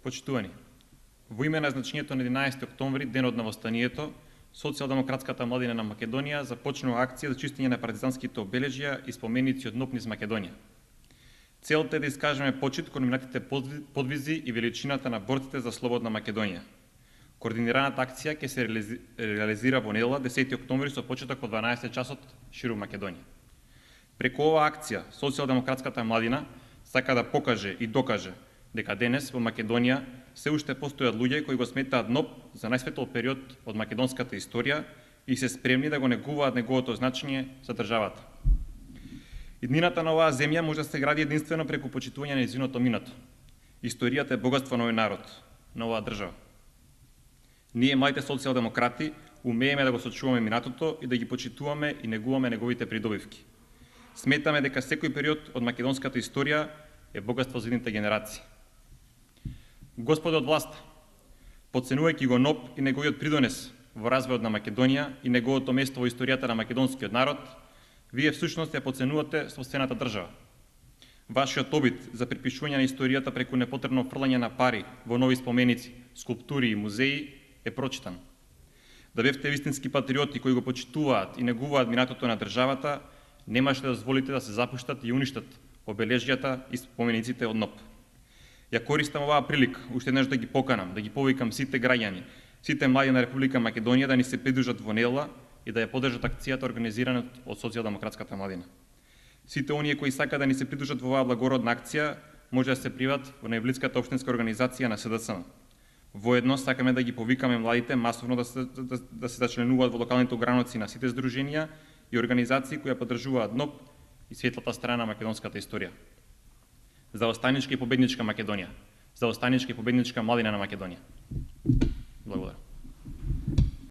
Почитувани, во име на значењето на 11 октомври, денот на востанието, Социјалдемократската младина на Македонија започнува акција за чистење на партизанските обележја и споменици од НОП низ Македонија. Целта е да искажеме почит кон минатите подвизи и величината на борците за слободна Македонија. Координираната акција ќе се реализира во недела 10 октомври со почеток во 12 часот ширум Македонија. Преку оваа акција, Социјалдемократската младина сака да покаже и докаже дека денес во Македонија се уште постојат луѓе кои го сметаат НОП за најсветол период од македонската историја и се спремни да го негуваат неговото значење за државата. Иднината на оваа земја може да се гради единствено преку почитување на нејзиното минато. Историјата е богатство на овој народ, на оваа држава. Ние, младите социјалдемократи, умееме да го сочуваме минатото и да ги почитуваме и негуваме неговите придобивки. Сметаме дека секој период од македонската историја е богатство за идните генерации. Господи од власт, подценувајќи го НОП и неговиот придонес во развојот на Македонија и неговото место во историјата на македонскиот народ, вие всушност ја подценувате собствената држава. Вашиот обид за припишување на историјата преку непотребно фрлање на пари во нови споменици, скулптури и музеи е прочитан. Да бевте вистински патриоти кои го почитуваат и негуваат минатото на државата, немаше да дозволите да се запуштат и уништат обележјата и спомениците од НОП. Ја користам оваа прилика уште еднаш да ги поканам, да ги повикам сите граѓани, сите млади на Република Македонија да ни се придружат во недела и да ја поддржат акцијата организирана од Социјалдемократската младина. Сите оние кои сакаат да ни се придружат во оваа благородна акција може да се приват во најблиската општинска организација на СДСМ. Воедно сакаме да ги повикаме младите масовно да се зачленуваат во локалните ограници на сите здруженија и организации кои ја поддржуваат НОП и светлата страна на македонската историја. За останичка и победничка Македонија, за останичка и победничка младина на Македонија.